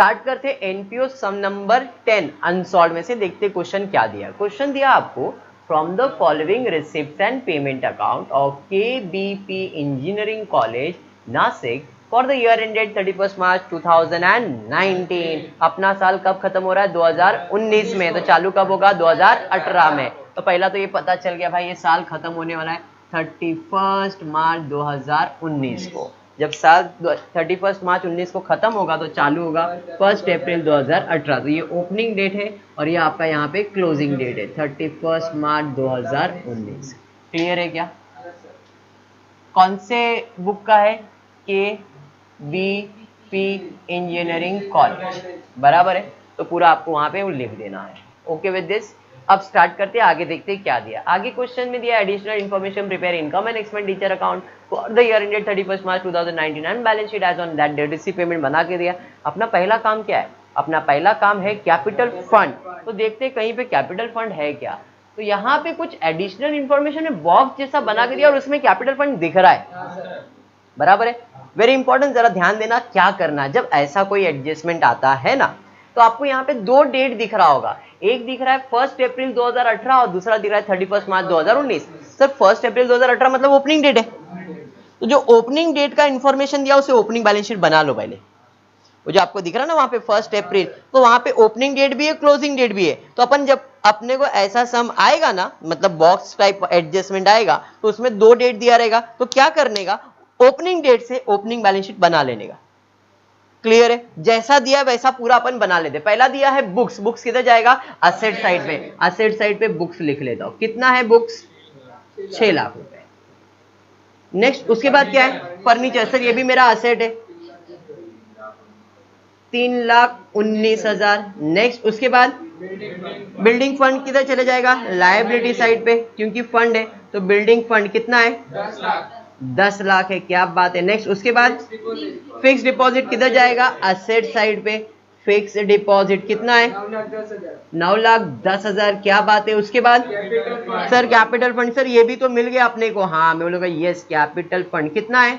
Start करते NPO सम number 10 unsolved में से। देखते क्वेश्चन क्या दिया। क्वेश्चन दिया आपको from the following receipts and payment account of KBP engineering college Nashik for the year ended 31 March 2019। अपना साल कब खत्म हो रहा है? 2019 में। तो चालू कब होगा? 2018 में। तो पहला तो ये पता चल गया भाई, ये साल खत्म होने वाला है 31 मार्च 2019 को। जब साल 31 मार्च 19 को खत्म होगा तो चालू होगा 1 अप्रैल 2018। तो ये ओपनिंग डेट है और ये आपका यहाँ पे क्लोजिंग डेट है 31 मार्च 2019। क्लियर है क्या? कौन से बुक का है? KBP इंजीनियरिंग कॉलेज, बराबर है। तो पूरा आपको वहां पे लिख देना है। Okay with this. अब स्टार्ट करते हैं, आगे देखते हैं क्या दिया। आगे क्वेश्चन में दिया additional information prepare income and expenditure account for the year ended 31 March 2019 and balance sheet as on that date. Receive payment बना के दिया। अपना पहला काम क्या है? अपना पहला काम है कैपिटल फंड। तो देखते हैं कहीं पे कैपिटल फंड है क्या। तो यहाँ पे कुछ एडिशनल इन्फॉर्मेशन है, बॉक्स जैसा बना के दिया और उसमें कैपिटल फंड दिख रहा है, बराबर है। वेरी इंपॉर्टेंट, जरा ध्यान देना क्या करना है। जब ऐसा कोई एडजस्टमेंट आता है ना, तो आपको यहाँ पे दो डेट दिख रहा होगा। एक दिख रहा है 1 अप्रैल 2018 और दूसरा दिख रहा है 31 मार्च 2019। सर 1 अप्रैल 2018 मतलब ओपनिंग डेट है। तो जो ओपनिंग डेट का इंफॉर्मेशन दिया उसे ओपनिंग बैलेंस शीट बना लो पहले। वो जो आपको दिख रहा है ना वहां पे 1 अप्रैल, तो वहां पे ओपनिंग डेट भी है क्लोजिंग डेट भी है। तो अपन जब अपने को ऐसा सम आएगा ना, मतलब बॉक्स टाइप एडजस्टमेंट आएगा, तो उसमें दो डेट दिया रहेगा। तो क्या करने का? ओपनिंग डेट से ओपनिंग बैलेंस शीट बना लेने का। क्लियर है? जैसा दिया वैसा पूरा अपन बना लेते। पहला दिया है बुक्स। बुक्स किधर जाएगा? असेट साइड पे। असेट साइड पे बुक्स लिख लेता हूं। कितना है बुक्स? 6 लाख रुपए। नेक्स्ट उसके बाद क्या है? फर्नीचर। सर ये भी मेरा असेट है, 3,19,000। नेक्स्ट उसके बाद बिल्डिंग फंड किधर चले जाएगा? लायबिलिटी साइड पे, क्योंकि फंड है। तो बिल्डिंग फंड कितना है? 10 लाख है। क्या बात है। नेक्स्ट उसके बाद फिक्स डिपॉजिट किधर जाएगा? असेट साइड पे। फिक्स डिपॉजिट कितना है? 9,10,000। क्या बात है। उसके बाद सर कैपिटल फंड। सर ये भी तो मिल गया अपने को। हाँ मैं बोलूंगा यस, कैपिटल फंड कितना है?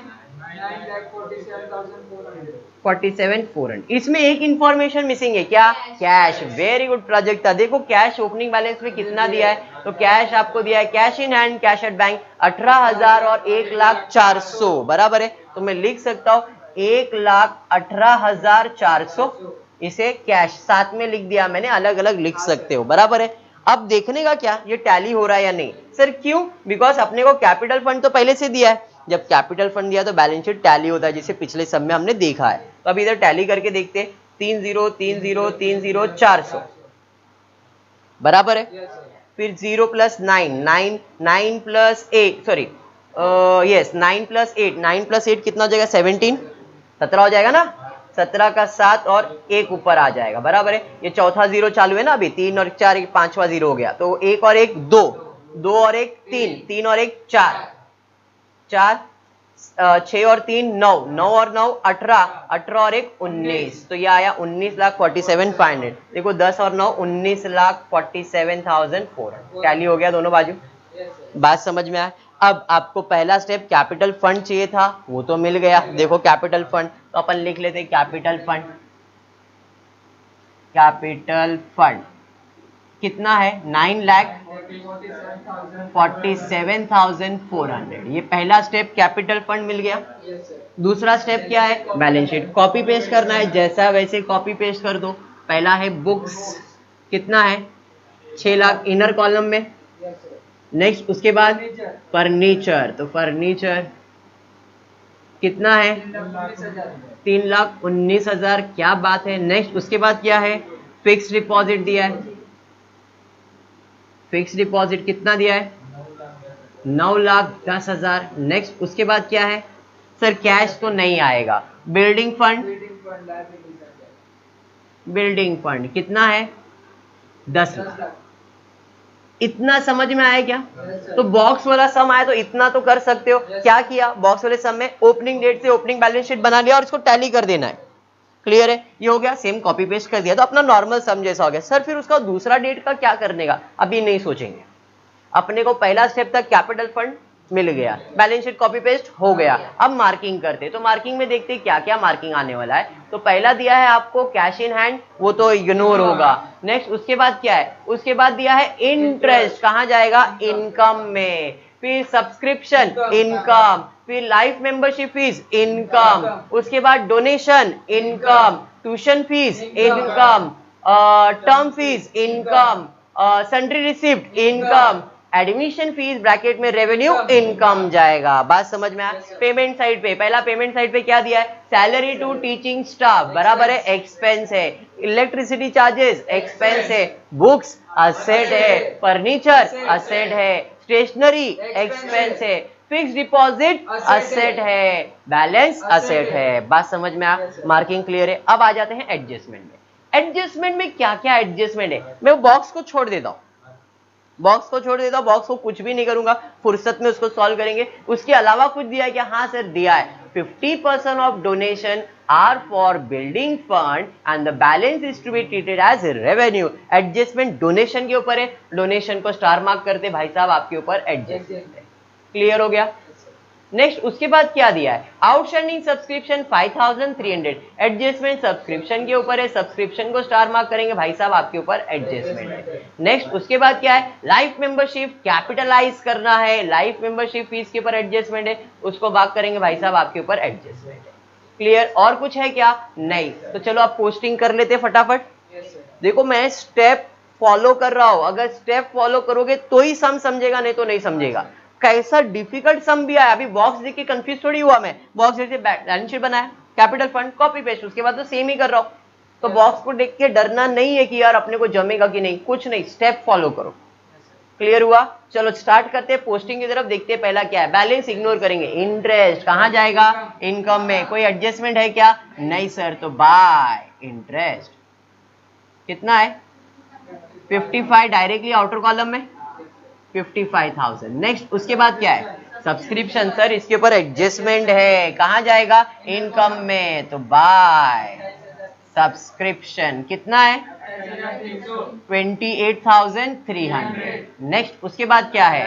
47,400। इसमें एक इंफॉर्मेशन मिसिंग है, क्या? कैश। वेरी गुड प्रोजेक्ट था। देखो कैश ओपनिंग बैलेंस में कितना दिया है। तो कैश आपको दिया है, cash in hand, cash at bank 18,000 और 1,04,000, बराबर है। तो मैं लिख सकता हूं 1,18,400। इसे कैश साथ में लिख दिया मैंने, अलग अलग लिख सकते हो, बराबर है। अब देखने का क्या, ये टैली हो रहा है या नहीं। सर क्यों? बिकॉज अपने को कैपिटल फंड तो पहले से दिया है। जब कैपिटल फंड दिया तो बैलेंस शीट टैली होता है, जिसे पिछले सब में हमने देखा है। तो अब इधर टैली करके देखते हैं। 30,30,30,400, बराबर है। फिर 0 + 9 9 + 8, सॉरी यस 9 + 8, 9 + 8 कितना हो जाएगा? 17 17 हो जाएगा ना। 17 का 7 और 1 ऊपर आ जाएगा, बराबर है। ये चौथा 0 चालू है ना अभी, 3 और 4 पांचवा 0 हो गया। तो 1 और 1 2, 2 और 1 3, 3 और 1 4, 4 6 और 3 9, 9 और 9 18, 18 और 1 19। तो ये आया 19,47,500। देखो 10 और 9 19,47,400। टैली हो गया दोनों बाजू। बात समझ में आया? अब आपको पहला स्टेप कैपिटल फंड चाहिए था, वो तो मिल गया। देखो कैपिटल फंड, तो अपन लिख लेते कैपिटल फंड। कैपिटल फंड कितना है? 9,47,400। ये पहला स्टेप कैपिटल फंड मिल गया। दूसरा स्टेप क्या है? Balance sheet. कॉपी पेस्ट करना है, जैसा वैसे कॉपी पेस्ट कर दो। पहला है बुक्स, कितना है? 6 लाख इनर कॉलम में। नेक्स्ट उसके बाद फर्नीचर, तो फर्नीचर कितना है? 3,19,000। क्या बात है। नेक्स्ट उसके बाद क्या है? फिक्स डिपॉजिट दिया है। फिक्स डिपॉजिट कितना दिया है? 9,10,000। नेक्स्ट उसके बाद क्या है? सर कैश तो नहीं आएगा। बिल्डिंग फंड, बिल्डिंग फंड कितना है? 10 लाख। इतना समझ में आया क्या? तो बॉक्स वाला सम आया तो इतना तो कर सकते हो। क्या किया? बॉक्स वाले सम में ओपनिंग डेट से ओपनिंग बैलेंस शीट बना लिया और इसको टैली कर देना है। क्लियर है? ये हो गया। सेम कॉपी पेस्ट कर दिया तो अपना नॉर्मल सम जैसा हो गया। सर फिर उसका दूसरा डेट का क्या करने का? अभी नहीं सोचेंगे। अपने को पहला स्टेप था कैपिटल फंड, मिल गया, बैलेंस शीट कॉपी पेस्ट हो गया। अब मार्किंग करते, तो मार्किंग में देखते क्या क्या मार्किंग आने वाला है। तो पहला दिया है आपको कैश इन हैंड, वो तो इग्नोर होगा। नेक्स्ट उसके बाद क्या है, उसके बाद दिया है इंटरेस्ट, कहां जाएगा, इनकम में। फिर सब्सक्रिप्शन इनकम, फिर लाइफ मेंबरशिप फीस इनकम, उसके बाद donation income, tuition fees income, term fees income, sundry receipt income, admission fees bracket में रेवेन्यू इनकम जाएगा। बात समझ में आया। पेमेंट साइड पे, पहला पेमेंट साइड पे क्या दिया है, सैलरी टू टीचिंग स्टाफ बराबर है एक्सपेंस है, इलेक्ट्रिसिटी चार्जेस एक्सपेंस है, बुक्स असेट है, फर्नीचर असेट है, स्टेशनरी एक्सपेंस है, फिक्स डिपॉजिट असेट है, बैलेंस असेट है। बात समझ में आया, मार्किंग क्लियर है। अब आ जाते हैं एडजस्टमेंट में। एडजस्टमेंट में क्या क्या एडजस्टमेंट है, मैं वो बॉक्स को छोड़ देता हूं, बॉक्स को छोड़ देता हूं, बॉक्स को कुछ भी नहीं करूंगा, फुर्सत में उसको सॉल्व करेंगे। उसके अलावा कुछ दिया है क्या, हाँ सर दिया है, 50% of donation are for building fund and the balance is to be treated as revenue. Adjustment donation के ऊपर है, डोनेशन को स्टार मार्क करते भाई साहब, आपके ऊपर एडजस्टमेंट है। क्लियर हो गया। नेक्स्ट उसके बाद क्या दिया है, आउटस्टैंडिंग सब्सक्रिप्शन 5300, एडजस्टमेंट सब्सक्रिप्शन के ऊपर है, सब्सक्रिप्शन को स्टार मार्क करेंगे भाई साहब, आपके ऊपर एडजस्टमेंट है। नेक्स्ट उसके बाद क्या है, लाइफ मेंबरशिप कैपिटलाइज करना है, लाइफ मेंबरशिप फीस के ऊपर एडजस्टमेंट है, उसको भाग करेंगे भाई साहब, आपके ऊपर एडजस्टमेंट है। क्लियर। और कुछ है क्या, नहीं। तो चलो आप पोस्टिंग कर लेते फटाफट। देखो मैं स्टेप फॉलो कर रहा हूं, अगर स्टेप फॉलो करोगे तो ही सम समझेगा, नहीं तो नहीं समझेगा। कैसा डिफिकल्ट सम भी आया, अभी बॉक्स देख के कंफ्यूज थोड़ी हुआ मैं, बॉक्स देख के बैलेंस शीट बनाया, कैपिटल फंड कॉपी पेस्ट, उसके बाद तो सेम ही कर रहा हूं। तो बॉक्स को देख के डरना नहीं है कि यार अपने को जमेगा कि नहीं, कुछ नहीं, स्टेप फॉलो करो। क्लियर हुआ। चलो स्टार्ट करते हैं पोस्टिंग की तरफ, देखते हैं पहला क्या है, बैलेंस इग्नोर करेंगे, इंटरेस्ट कहां जाएगा, इनकम में। कोई एडजस्टमेंट है क्या, नहीं सर, तो बाय इंटरेस्ट कितना है 55, डायरेक्टली आउटर कॉलम में 55,000। नेक्स्ट उसके बाद क्या है, सब्सक्रिप्शन सर, इसके ऊपर एडजस्टमेंट है, कहां जाएगा, इनकम में, तो बाय सब्सक्रिप्शन कितना है 28,300। नेक्स्ट उसके बाद क्या है,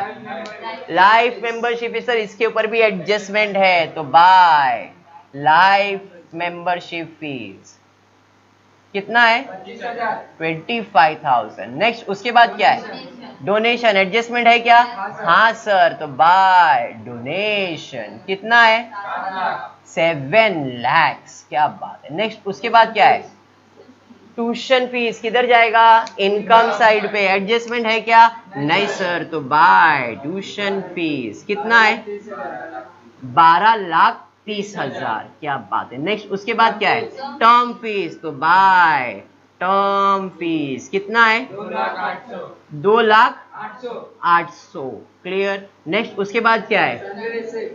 लाइफ मेंबरशिप सर, इसके ऊपर भी एडजस्टमेंट है, तो बाय लाइफ मेंबरशिप फीस कितना है 25,000। नेक्स्ट उसके बाद क्या है, डोनेशन, एडजस्टमेंट है क्या, हाँ सर, तो बाय डोनेशन कितना है 7 लाख। क्या बात है। नेक्स्ट उसके बाद क्या है, ट्यूशन फीस किधर जाएगा, इनकम साइड पे, एडजस्टमेंट है क्या, नहीं सर, तो बाय ट्यूशन फीस कितना है 12,30,000। क्या बात है। नेक्स्ट उसके बाद क्या है, टर्म फीस, तो बाय टर्म फीस कितना है 2,08,000। क्लियर। नेक्स्ट उसके बाद क्या है,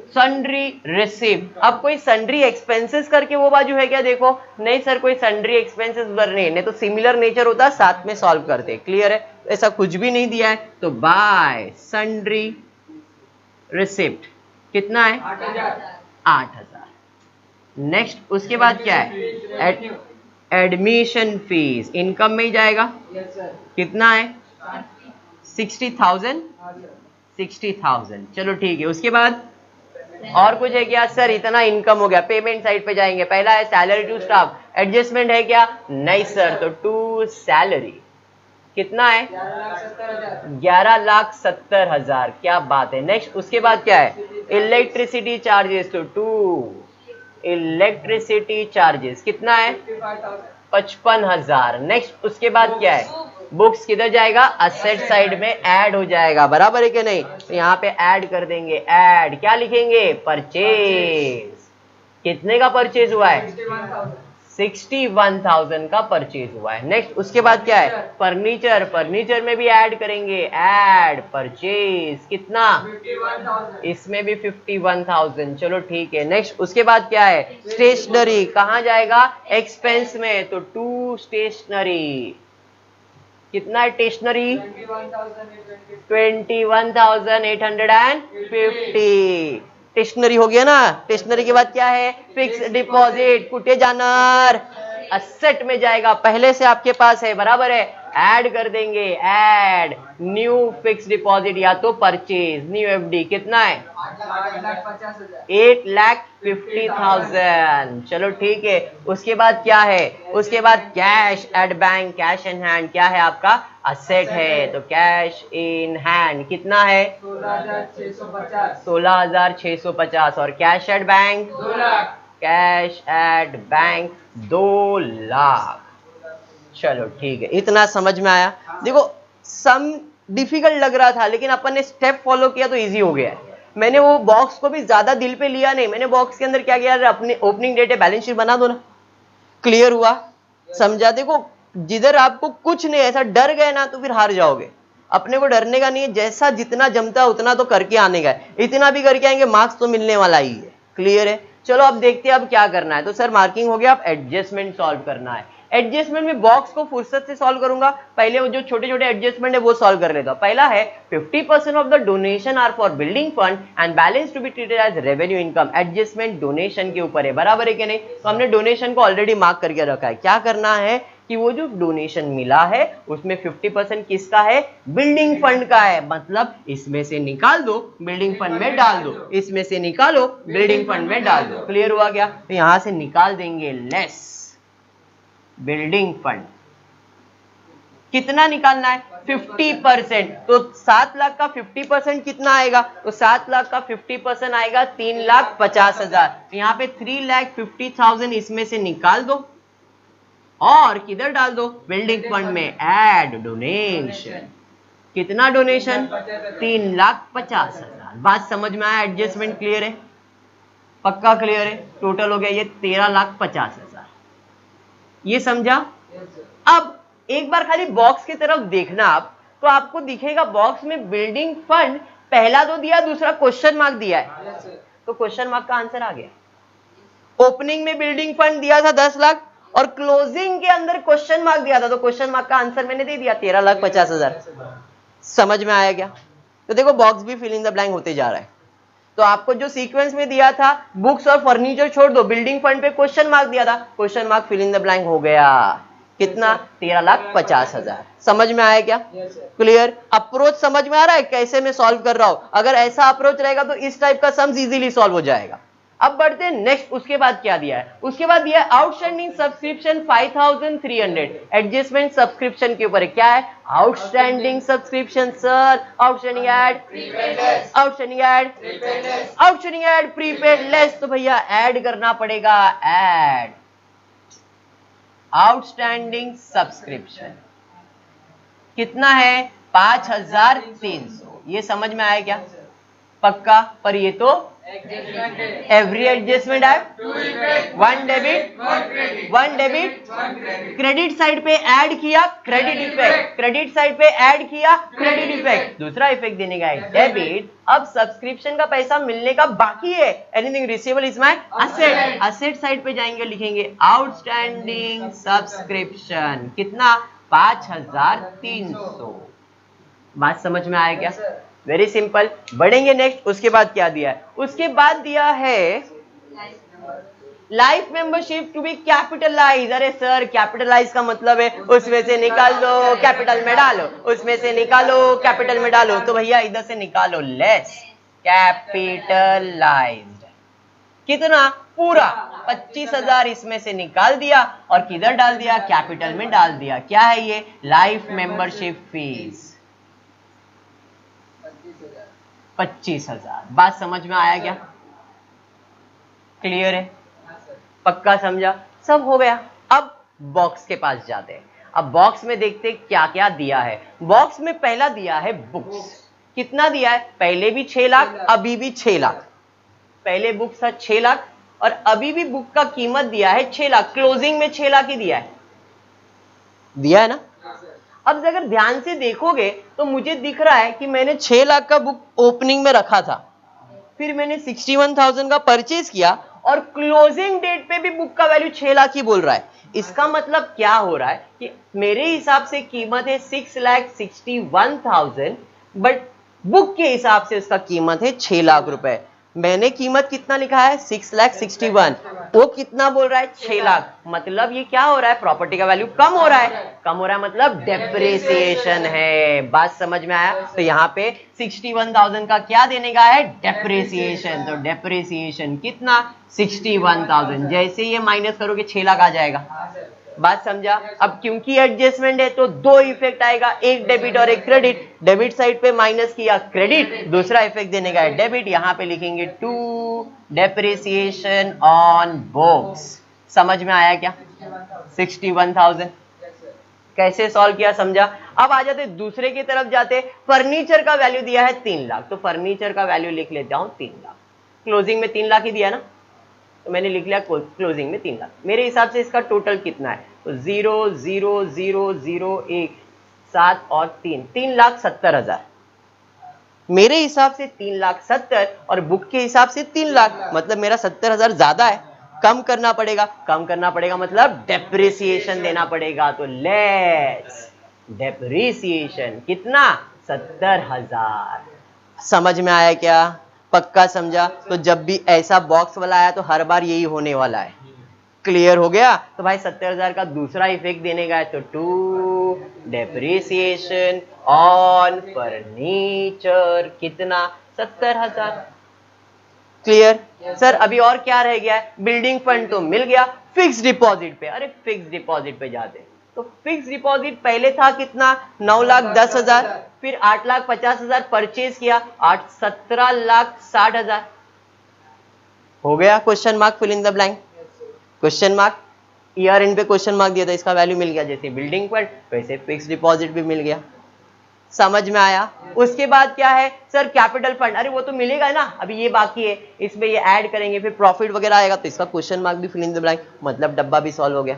सन्ड्री रिसिप्ट। अब कोई सन्ड्री एक्सपेंसेस करके वो बाजू है क्या, देखो नहीं सर, कोई सन्ड्री एक्सपेंसेस भरने नहीं, तो सिमिलर नेचर होता साथ में सॉल्व करते। क्लियर है, ऐसा कुछ भी नहीं दिया है, तो बाय सन्ड्री रिसिप्ट कितना है 8,000। नेक्स्ट उसके बाद क्या है, एडमिशन फीस इनकम में ही जाएगा, कितना है 60,000। 60,000, चलो ठीक है। उसके बाद और कुछ है क्या, सर इतना इनकम हो गया, पेमेंट साइड पे जाएंगे, पहला है सैलरी टू स्टाफ, एडजस्टमेंट है क्या, नहीं सर, तो टू सैलरी कितना है 11,70,000। क्या बात है। नेक्स्ट उसके बाद क्या है, इलेक्ट्रिसिटी चार्जेस, तो टू इलेक्ट्रिसिटी चार्जेस कितना है 55,000। नेक्स्ट उसके बाद क्या है, बुक्स किधर जाएगा, असेट साइड में ऐड हो जाएगा, बराबर है कि नहीं, तो यहाँ पे ऐड कर देंगे, ऐड क्या लिखेंगे, परचेज। कितने का परचेज हुआ है 61,000 का परचेज हुआ है। नेक्स्ट उसके बाद क्या है, फर्नीचर, फर्नीचर में भी ऐड करेंगे, ऐड परचेज कितना, इसमें भी 51,000। चलो ठीक है। नेक्स्ट उसके बाद क्या है, स्टेशनरी कहां जाएगा, एक्सपेंस में, तो टू स्टेशनरी कितना है, स्टेशनरी 21,850। स्टेशनरी हो गया ना। स्टेशनरी के बाद क्या है, फिक्स डिपॉजिट, कुठे जाणार, असेट में जाएगा, पहले से आपके पास है, बराबर है, ऐड कर देंगे, ऐड न्यू फिक्स डिपॉजिट या तो परचेज, न्यू एफडी कितना है 8,50,000। चलो ठीक है, उसके बाद क्या है, उसके बाद cash at bank, cash in hand क्या है आपका असेट है, तो कैश इन हैंड कितना है 16,650 और cash at bank 2 lakh, cash at bank 2 lakh. चलो ठीक है, इतना समझ में आया। देखो सम डिफिकल्ट लग रहा था लेकिन अपन ने स्टेप फॉलो किया तो इजी हो गया है। मैंने वो बॉक्स को भी ज्यादा दिल पे लिया नहीं, मैंने बॉक्स के अंदर क्या किया, अपनी ओपनिंग डेट है बैलेंस शीट बना दो ना, क्लियर हुआ, समझा। देखो जिधर आपको कुछ नहीं, ऐसा डर गए ना तो फिर हार जाओगे। अपने को डरने का नहीं है, जैसा जितना जमता उतना तो करके आने का है, इतना भी करके आएंगे मार्क्स तो मिलने वाला ही है, क्लियर है। चलो अब देखते हैं अब क्या करना है। तो सर मार्किंग हो गया, अब एडजस्टमेंट सॉल्व करना है। एडजस्टमेंट में बॉक्स को फुर्सत से सॉल्व करूंगा, पहले वो जो छोटे छोटे एडजस्टमेंट है वो सॉल्व कर लेता हूं। पहला है 50% of the donation are for building fund and balance to be treated as revenue income. Adjustment donation के ऊपर है, बराबर है कि नहीं। तो हमने डोनेशन को ऑलरेडी मार्क करके रखा है। क्या करना है कि वो जो डोनेशन मिला है उसमें 50% किसका है, बिल्डिंग फंड का है, मतलब इसमें से निकाल दो बिल्डिंग फंड में डाल दो, इसमें से निकालो बिल्डिंग फंड में डाल दो, क्लियर हुआ क्या। तो यहां से निकाल देंगे लेस बिल्डिंग फंड, कितना निकालना है 50%। तो 7 लाख का 50% कितना आएगा, तो 7 लाख का 50% आएगा 3,50,000। यहाँ पे 3,50,000 इसमें से निकाल दो और किधर डाल दो, बिल्डिंग फंड में, ऐड डोनेशन। कितना डोनेशन 3,50,000। बात समझ में आया, एडजस्टमेंट क्लियर है, पक्का क्लियर है। टोटल हो गया ये 13,50,000, ये समझा। अब एक बार खाली बॉक्स की तरफ देखना आप, तो आपको दिखेगा बॉक्स में बिल्डिंग फंड पहला तो दिया, दूसरा क्वेश्चन मार्क दिया है, तो क्वेश्चन मार्क का आंसर आ गया। ओपनिंग में बिल्डिंग फंड दिया था 10 लाख और क्लोजिंग के अंदर क्वेश्चन मार्क दिया था, तो क्वेश्चन मार्क का आंसर मैंने दे दिया 13,50,000। समझ में आया क्या। तो देखो बॉक्स भी फिल इन द ब्लैंक होते जा रहा है। तो आपको जो सीक्वेंस में दिया था बुक्स और फर्नीचर छोड़ दो, बिल्डिंग फंड पे क्वेश्चन मार्क दिया था, question mark fill in the blank हो गया, कितना 13,50,000। समझ में आया क्या, क्लियर। अप्रोच समझ में आ रहा है कैसे मैं सॉल्व कर रहा हूं। अगर ऐसा अप्रोच रहेगा तो इस टाइप का सम्स इजीली सॉल्व हो जाएगा। अब बढ़ते हैं नेक्स्ट, उसके बाद क्या दिया है, उसके बाद दिया है आउटस्टैंडिंग सब्सक्रिप्शन 5,300। एडजस्टमेंट सब्सक्रिप्शन के ऊपर है, क्या है outstanding subscription, sir outstanding add, outstanding add, outstanding add prepaid less, तो भैया ऐड करना पड़ेगा, ऐड आउटस्टैंडिंग सब्सक्रिप्शन कितना है 5,300। ये समझ में आया क्या, पक्का। पर ये तो एवरी एडजस्टमेंट है, वन डेबिट क्रेडिट साइड पे ऐड किया क्रेडिट इफेक्ट, क्रेडिट साइड पे ऐड किया क्रेडिट इफेक्ट, दूसरा इफेक्ट देने का है डेबिट। अब सब्सक्रिप्शन का पैसा मिलने का बाकी है, anything receivable is my asset, asset side पे जाएंगे, लिखेंगे आउटस्टैंडिंग सब्सक्रिप्शन कितना 5,300। बात समझ में आया क्या, वेरी सिंपल। बढ़ेंगे नेक्स्ट, उसके बाद क्या दिया है, उसके बाद दिया है life membership to be capitalise. अरे सर कैपिटलाइज का मतलब है उसमें से निकाल दो कैपिटल में डालो, उसमें से निकालो कैपिटल में डालो, तो भैया इधर से निकालो लेस कैपिटलाइज्ड, कितना पूरा 25,000 इसमें से निकाल दिया और किधर डाल दिया, कैपिटल में डाल दिया। क्या है ये, लाइफ मेंबरशिप फीस 25,000। बात समझ में आया क्या, क्लियर है, पक्का समझा, सब हो गया। अब बॉक्स के पास जाते हैं। अब बॉक्स में देखते क्या क्या दिया है। बॉक्स में पहला दिया है बुक्स, कितना दिया है, पहले भी 6 लाख अभी भी 6 लाख, पहले बुक था 6 लाख और अभी भी बुक का कीमत दिया है 6 लाख, क्लोजिंग में 6 लाख ही दिया है ना। अब अगर ध्यान से देखोगे तो मुझे दिख रहा है कि मैंने 6 लाख का बुक ओपनिंग में रखा था, फिर मैंने 61,000 का परचेज किया और क्लोजिंग डेट पे भी बुक का वैल्यू 6 लाख ही बोल रहा है। इसका मतलब क्या हो रहा है कि मेरे हिसाब से कीमत है 6,61,000 बट बुक के हिसाब से उसका कीमत है 6 लाख रुपए। मैंने कीमत कितना लिखा है 6,61,000, वो कितना बोल रहा है 6 लाख, मतलब ये क्या हो रहा है, प्रॉपर्टी का वैल्यू कम हो रहा है, कम हो रहा है मतलब डेप्रिसिएशन है। बात समझ में आया? तो यहाँ पे 61,000 का क्या देने का है, डेप्रिसिएशन। तो डेप्रिसिएशन कितना 61,000, जैसे ये माइनस करोगे 6 लाख आ जाएगा। बात समझा? अब क्योंकि एडजस्टमेंट है तो दो इफेक्ट आएगा, एक डेबिट और एक क्रेडिट। डेबिट साइड पे माइनस किया क्रेडिट, दूसरा इफेक्ट देने का है डेबिट, यहां पे लिखेंगे टू डेप्रिसिएशन ऑन बुक्स। समझ में आया क्या? 61,000 कैसे सॉल्व किया, समझा? अब आ जाते दूसरे की तरफ जाते, फर्नीचर का वैल्यू दिया है 3 लाख, तो फर्नीचर का वैल्यू लिख लेता हूं 3 लाख। क्लोजिंग में 3 लाख ही दिया ना, तो मैंने लिख लिया क्लोजिंग में 3 लाख। मेरे हिसाब से इसका टोटल कितना है, तो 0,0,0,0,1,7 और 3,70,000। मेरे हिसाब से 3,70,000 और बुक के हिसाब से 3 लाख, मतलब मेरा 70,000 ज्यादा है, कम करना पड़ेगा। कम करना पड़ेगा मतलब डेप्रिसिएशन देना पड़ेगा, तो लेस डेप्रिसिएशन कितना 70,000। समझ में आया क्या? पक्का समझा? तो जब भी ऐसा बॉक्स वाला आया तो हर बार यही होने वाला है। क्लियर हो गया? तो भाई 70,000 का दूसरा इफेक्ट देने का है, तो टू डेप्रिसिएशन ऑन फर्नीचर कितना 70,000। क्लियर? सर अभी और क्या रह गया है, बिल्डिंग फंड तो मिल गया, फिक्स डिपॉजिट पे। अरे फिक्स डिपॉजिट पे जाते तो फिक्स डिपॉजिट पहले था कितना 9,10,000, फिर 8,50,000 परचेज किया, 17,60,000 हो गया। Question mark, fill in the blank. Question mark, year end पे क्वेश्चन मार्क दिया था, इसका वैल्यू मिल गया, जैसे बिल्डिंग फंड वैसे फिक्स डिपॉजिट भी मिल गया। समझ में आया? उसके बाद क्या है सर, कैपिटल फंड। अरे वो तो मिलेगा ना, अभी ये बाकी है, इसमें ये ऐड करेंगे, फिर प्रॉफिट वगैरह आएगा, तो इसका क्वेश्चन मार्क भी फिल इन द ब्लैंक, मतलब डब्बा भी सॉल्व हो गया।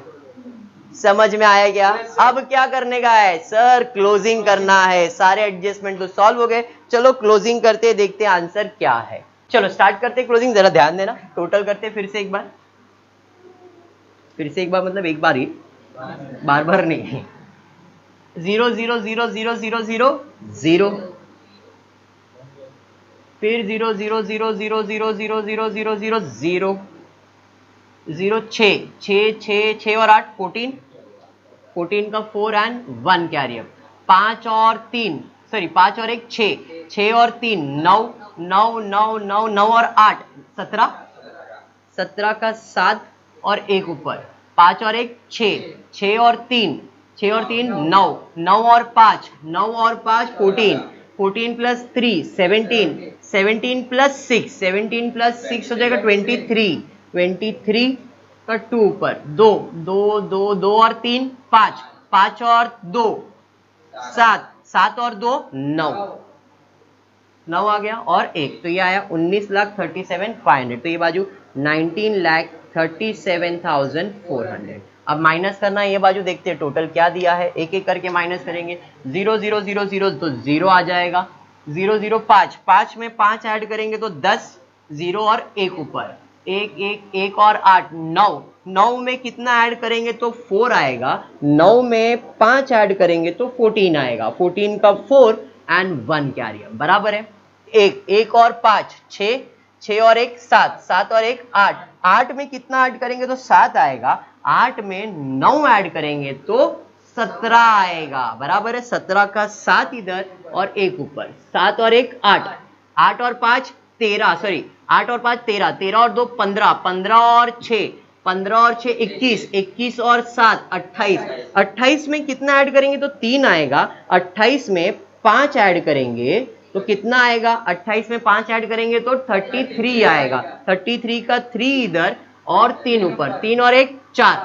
समझ में आया क्या? अब क्या करने का है सर, क्लोजिंग करना है। सारे एडजस्टमेंट तो सॉल्व हो गए, चलो क्लोजिंग करते, देखते आंसर क्या है। चलो स्टार्ट करते क्लोजिंग, जरा ध्यान देना, टोटल करते फिर से एक बार, मतलब एक बार ही, बार बार नहीं। 0,0,0,0,0,0,0, फिर 0,0,0,0,0,0,0,0,0, 6 और 8 14, 14 का 4 एंड 1 कैरियर, 5 और 3 सॉरी 5 और 1 6, 6 और 3 9, 9 9 9 9 और 8 17, 17 का 7 और 1 ऊपर, 5 और 1 6, 6 और 3 9, 9 और 5 9 और 5 14, 14 प्लस 3 17, 17 प्लस 6 हो जाएगा 23, 23 का 2 ऊपर 2 2 2 2 और 3 5, 5 और 2 7, 7 और 2 9, 9 आ गया और 1, तो ये आया 19,37,500, तो ये बाजू 19,37,400। अब माइनस करना है ये बाजू, देखते हैं टोटल क्या दिया है, एक एक करके माइनस करेंगे। 0 0 0 0 तो 0 आ जाएगा, 0 0 5, 5 में 5 ऐड करेंगे तो 10, 0 और 1 ऊपर 1 1 1 और 8 9, 9 में कितना ऐड करेंगे तो 4 आएगा, 9 में 5 ऐड करेंगे तो 14 आएगा, 14 का 4 एंड 1 कैरियर बराबर है 1, 1 और 5 6, 6 और 1 7, 7 और 1 8, 8 में कितना ऐड करेंगे तो 7 आएगा, 8 में 9 ऐड करेंगे तो 17 आएगा, बराबर है 17 का 7 इधर और 1 ऊपर, 7 और 1 8, 8 और 5 13 सॉरी 8 और 5 13, 13 और 2 15, 15 और 6 15 और 6 21, 21 और 7 28, 28 में कितना ऐड करेंगे तो 3 आएगा, 28 में 5 ऐड करेंगे तो कितना आएगा, 28 में 5 ऐड करेंगे तो 33 आएगा, 33 का 3 इधर और 3 ऊपर, 3 और 1 4,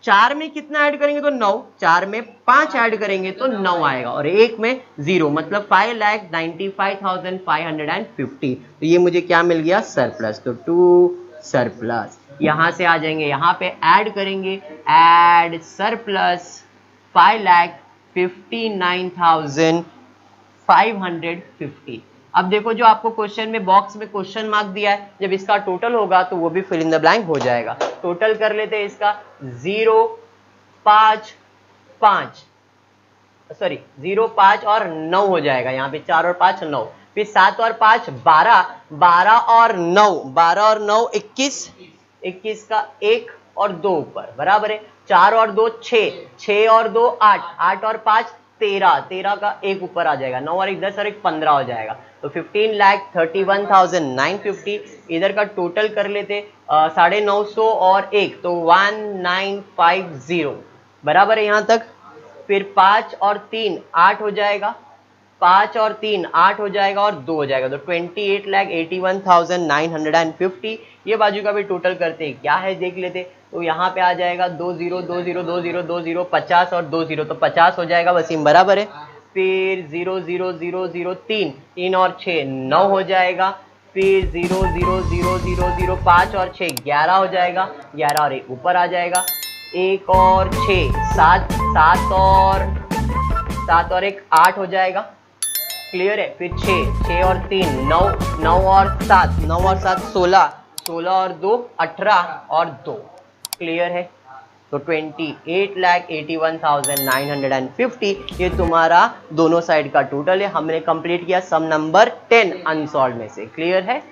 4 में कितना ऐड करेंगे तो 9, 4 में 5 ऐड करेंगे तो 9 आएगा और 1 में 0, मतलब 5,95,550। तो ये मुझे क्या मिल गया, सरप्लस, तो 2 सरप्लस। यहां से आ जाएंगे, यहां पे ऐड करेंगे, ऐड सरप्लस 5,59,550। अब देखो जो आपको क्वेश्चन में बॉक्स में क्वेश्चन मार्क दिया है, जब इसका टोटल होगा तो वो भी फिल इन द ब्लैंक हो जाएगा। टोटल कर लेते हैं इसका 0 5 5 सॉरी 0 5 और 9 हो जाएगा, यहाँ पे 4 और 5 9, फिर 7 और 5 12, 12 और 9, 12 और 9 21, 21 का 1 और 2 ऊपर बराबर है। 4 और 2 6, 6 और 2 8, 8 और 5 13, 13 का 1 ऊपर आ जाएगा। 9 और 1 10 और 1 15 हो जाएगा। तो 15,31,950 इधर का टोटल कर लेते 950 और 1 तो 1950 बराबर है यहाँ तक। फिर 5 और 3 8 हो जाएगा, 5 और 3 8 हो जाएगा और 2 हो जाएगा। तो 28,81,950 ये बाजू का भी टोटल करते क्या है देख लेते। तो यहाँ पे आ जाएगा 2 0 2 0 2 0 2 0 50 और 2 0 तो 50 हो जाएगा वसीम बराबर है। फिर 0 0 0 0 3 3 और 6 9 हो जाएगा। फिर 0 0 0 0 0 5 और 6 11 हो जाएगा, 11 और 1 ऊपर आ जाएगा। 1 और 6 7, 7 और 1 8 हो जाएगा। क्लियर है। फिर 6 और 3 9, 9 और 7 9 और 7 16, 16 और 2 18 और 2 क्लियर है। तो 28,81,950 ये तुम्हारा दोनों साइड का टोटल है। हमने कंप्लीट किया सम नंबर 10 अनसॉल्व में से। क्लियर है।